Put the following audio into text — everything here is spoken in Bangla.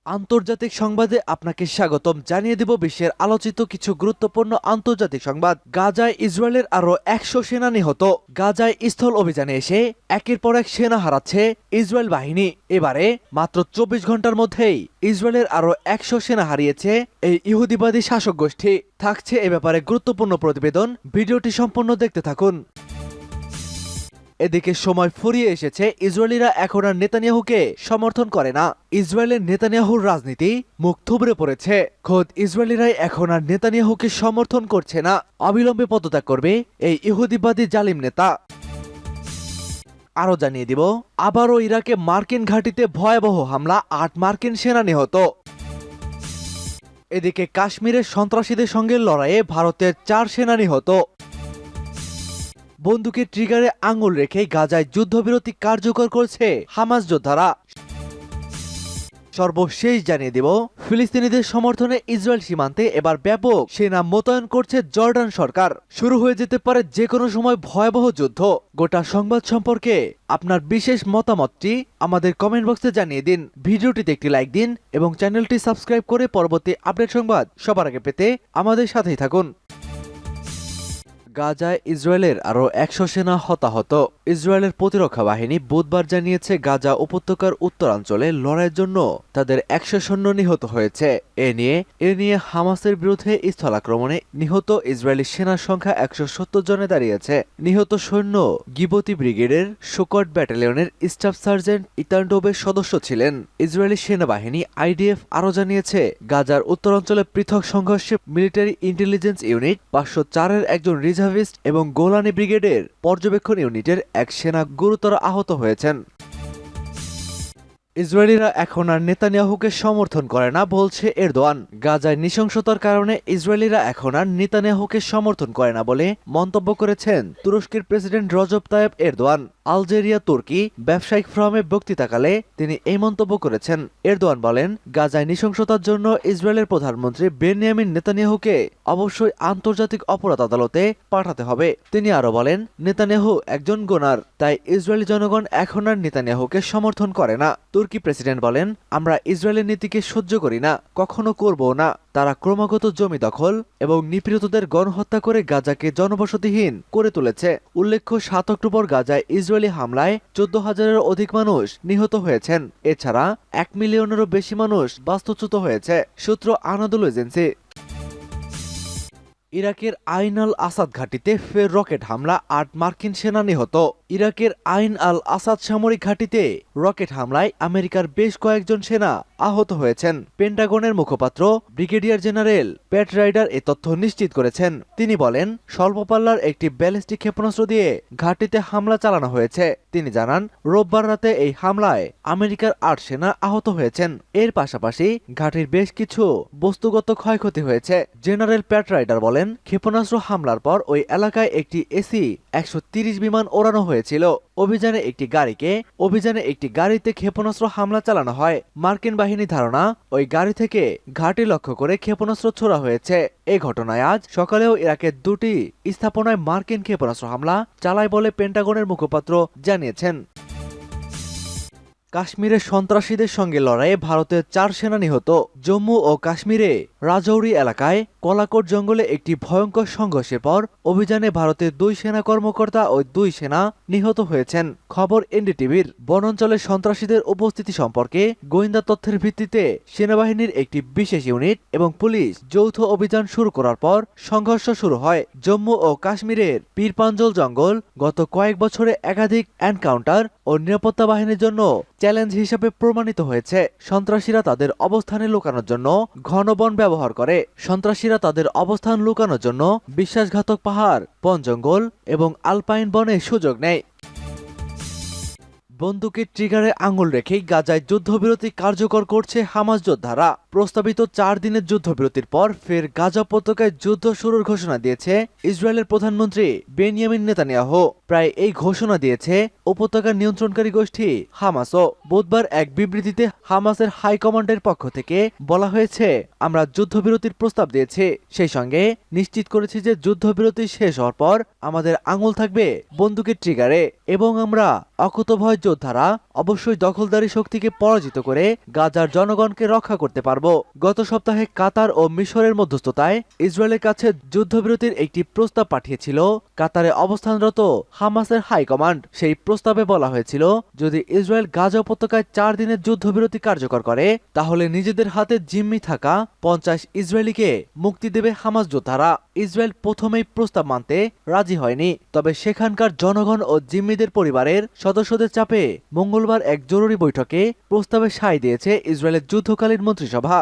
আন্তর্জাতিক সংবাদে আপনাকে স্বাগতম জানিয়ে দেব বিশ্বের আলোচিত কিছু গুরুত্বপূর্ণ আন্তর্জাতিক সংবাদ। গাজায় ইসরায়েলের আরো 100 সেনা নিহত। গাজায় স্থল অভিযানে এসে একের পর এক সেনা হারাচ্ছে ইসরায়েল বাহিনী। এবারে মাত্র 24 ঘন্টার মধ্যেই ইসরায়েলের আরো 100 সেনা হারিয়েছে এই ইহুদিবাদী শাসক গোষ্ঠী। থাকছে এ ব্যাপারে গুরুত্বপূর্ণ প্রতিবেদন, ভিডিওটি সম্পূর্ণ দেখতে থাকুন। এদিকে সময় ফুরিয়ে এসেছে, ইসরায়েলিরা এখন আর নেতানিয়াহুকে সমর্থন করে না। ইসরায়েলের নেতানিয়াহুর রাজনীতি মুখ থুবড়ে পড়েছে। খোদ ইসরায়েলিরাই এখন আর নেতানিয়াহুকে সমর্থন করছে না। অবিলম্বে পদত্যাগ করবে এই ইহুদিবাদী জালিম নেতা। আরো জানিয়ে দিব, আবারও ইরাকে মার্কিন ঘাঁটিতে ভয়াবহ হামলা, 8 মার্কিন সেনা নিহত। এদিকে কাশ্মীরের সন্ত্রাসীদের সঙ্গে লড়াইয়ে ভারতের 4 সেনা নিহত। বন্দুকের ট্রিগারে আঙুল রেখে গাজায় যুদ্ধবিরতি কার্যকর করছে হামাস যোদ্ধারা। সর্বশেষ জানিয়ে দেব, ফিলিস্তিনিদের সমর্থনে ইসরায়েল সীমান্তে এবার ব্যাপক সেনা মোতায়েন করছে জর্ডান সরকার। শুরু হয়ে যেতে পারে যে কোনো সময় ভয়াবহ যুদ্ধ। গোটা সংবাদ সম্পর্কে আপনার বিশেষ মতামতটি আমাদের কমেন্ট বক্সে জানিয়ে দিন। ভিডিওটিতে একটি লাইক দিন এবং চ্যানেলটি সাবস্ক্রাইব করে পরবর্তী আপডেট সংবাদ সবার আগে পেতে আমাদের সাথেই থাকুন। গাজায় ইসরায়েলের আরো 100 সেনা হতাহত। ইসরায়েলের প্রতিরক্ষা বাহিনী বুধবার জানিয়েছে, গাজা উপত্যকার উত্তরাঞ্চলে লড়াইয়ের জন্য তাদের 100 সৈন্য নিহত হয়েছে। এ নিয়ে হামাসের বিরুদ্ধে স্থলাক্রমণে নিহত ইসরায়েলি সেনার সংখ্যা 170 জনে দাঁড়িয়েছে। নিহত সৈন্য গিবতি ব্রিগেডের শোকট ব্যাটালিয়নের স্টাফ সার্জেন্ট ইতানডোবের সদস্য ছিলেন। ইসরায়েলি সেনাবাহিনী আইডিএফ আরো জানিয়েছে, গাজার উত্তরাঞ্চলে পৃথক সংঘর্ষে মিলিটারি ইন্টেলিজেন্স ইউনিট 504-এর একজন রিজার্ভিস্ট এবং গোলানি ব্রিগেডের পর্যবেক্ষণ ইউনিটের এক সেনা গুরুতর আহত হয়েছেন। ইসরায়েলিরা এখন আর নেতানিয়াহুকে সমর্থন করে না বলছে এরদোয়ান। গাজায় নৃশংসতার কারণে ইসরায়েলিরা এখন আর নেতানিয়াহুকে সমর্থন করে না বলে মন্তব্য করেছেন তুরস্কের president Recep Tayyip Erdogan. Algeria তুর্কি ব্যবসায়িক ফোরামে বক্তৃতাকালে তিনি এই মন্তব্য করেছেন। এরদোয়ান বলেন, গাজায় নৃশংসতার জন্য ইসরায়েলের প্রধানমন্ত্রী বেনিয়ামিন নেতানিয়াহুকে অবশ্যই আন্তর্জাতিক অপরাধ আদালতে পাঠাতে হবে। তিনি আরো বলেন, নেতানিয়াহু একজন গোনার, তাই ইসরায়েলি জনগণ এখন আর নেতানিয়াহুকে সমর্থন করে না। তুর্কি প্রেসিডেন্ট বলেন, আমরা ইসরায়েলের নীতিকে সহ্য করি না, কখনো করবো না। তারা ক্রমাগত জমি দখল এবং নিপীড়িতদের গণহত্যা করে গাজাকে জনবসতিহীন করে তুলেছে। উল্লেখ্য, 7 অক্টোবর গাজায় ইসরায়েলি হামলায় 14,000-এরও অধিক মানুষ নিহত হয়েছেন। এছাড়া 1 মিলিয়নেরও বেশি মানুষ বাস্তুচ্যুত হয়েছে। সূত্র আনাদোলু এজেন্সি। ইরাকের আইন আল আসাদ ঘাঁটিতে ফের রকেট হামলা, 8 মার্কিন সেনা নিহত। ইরাকের আইন আল আসাদ সামরিক ঘাঁটিতে রকেট হামলায় আমেরিকার বেশ কয়েকজন সেনা আহত হয়েছেন। পেন্টাগনের মুখপাত্র ব্রিগেডিয়ার জেনারেল প্যাট রাইডার এ তথ্য নিশ্চিত করেছেন। তিনি বলেন, স্বল্প পাল্লার একটি ব্যালিস্টিক ক্ষেপণাস্ত্র দিয়ে ঘাঁটিতে হামলা চালানো হয়েছে। তিনি জানান, রোববার রাতে এই হামলায় আমেরিকার 8 সেনা আহত হয়েছেন। এর পাশাপাশি ঘাঁটির বেশ কিছু বস্তুগত ক্ষয়ক্ষতি হয়েছে। জেনারেল প্যাট রাইডার বলেন, ক্ষেপণাস্ত্র হামলার পর ওই এলাকায় একটি এসি-130 বিমান ওড়ানো হয়েছিল। অভিযানে একটি গাড়িতে ক্ষেপণাস্ত্র হামলা চালানো হয়। মার্কিন বাহিনী ধারণা, ওই গাড়ি থেকে ঘাঁটি লক্ষ্য করে ক্ষেপণাস্ত্র ছোড়া হয়েছে। এই ঘটনায় আজ সকালেও ইরাকের 2টি স্থাপনায় মার্কিন ক্ষেপণাস্ত্র হামলা চালায় বলে পেন্টাগনের মুখপাত্র জানিয়েছেন। কাশ্মীরের সন্ত্রাসীদের সঙ্গে লড়াইয়ে ভারতের 4 সেনা নিহত। জম্মু ও কাশ্মীরে রাজৌরি এলাকায় কলাকোট জঙ্গলে একটি ভয়ঙ্কর সংঘর্ষের পর অভিযানে ভারতের 2 সেনা কর্মকর্তা ও 2 সেনা নিহত হয়েছেন। খবর এনডিটিভির। বনাঞ্চলে সন্ত্রাসীদের উপস্থিতি সম্পর্কে গোয়েন্দা তথ্যের ভিত্তিতে সেনাবাহিনীর একটি বিশেষ ইউনিট এবং পুলিশ যৌথ অভিযান শুরু করার পর সংঘর্ষ শুরু হয়। জম্মু ও কাশ্মীরের পীরপাঞ্জল জঙ্গল গত কয়েক বছরে একাধিক এনকাউন্টার ও নিরাপত্তা বাহিনীর জন্য চ্যালেঞ্জ হিসেবে প্রমাণিত হয়েছে। সন্ত্রাসীরা তাদের অবস্থানে লুকানোর জন্য ঘন বন ব্যবহার করে। বিশ্বাসঘাতক পাহাড়, বন জঙ্গল এবং আলপাইন বনে সুযোগ নেয়। বন্দুকের ট্রিগারে আঙুল রেখেই গাজায় যুদ্ধবিরতি কার্যকর করছে হামাস যোদ্ধারা। প্রস্তাবিত 4 দিনের যুদ্ধবিরতির পর ফের গাজা উপত্যকায় যুদ্ধ শুরুর ঘোষণা দিয়েছে ইসরায়েলের প্রধানমন্ত্রী বেনিয়ামিন নেতানিয়াহু। প্রায় এই ঘোষণা দিয়েছে উপত্যকার নিয়ন্ত্রণকারী গোষ্ঠী হামাসও। বুধবার এক বিবৃতিতে হামাসের হাইকমান্ডের পক্ষ থেকে বলা হয়েছে, আমরা যুদ্ধবিরতির প্রস্তাব দিয়েছি, সেই সঙ্গে নিশ্চিত করেছি যে যুদ্ধবিরতি শেষ হওয়ার পর আমাদের আঙুল থাকবে বন্দুকের ট্রিগারে এবং আমরা অকুতোভয় যোদ্ধারা অবশ্যই দখলদারি শক্তিকে পরাজিত করে গাজার জনগণকে রক্ষা করতে পারব। গত সপ্তাহে কাতার ও মিশরের মধ্যস্থতায় ইসরায়েলের কাছে যুদ্ধবিরতির একটি প্রস্তাব পাঠিয়েছিল কাতারে অবস্থানরত হামাসের হাইকমান্ড। সেই প্রস্তাবে বলা হয়েছিল, যদি ইসরায়েল গাজা উপত্যকায় 4 দিনের যুদ্ধবিরতি কার্যকর করে তাহলে নিজেদের হাতে জিম্মি থাকা 50 ইসরায়েলিকে মুক্তি দেবে হামাস যোদ্ধারা। ইসরায়েল প্রথমেই প্রস্তাব মানতে রাজি হয়নি, তবে সেখানকার জনগণ ও জিম্মিদের পরিবারের সদস্যদের চাপে মঙ্গলবার এক জরুরি বৈঠকে প্রস্তাবে সায় দিয়েছে ইসরায়েলের যুদ্ধকালীন মন্ত্রিসভা।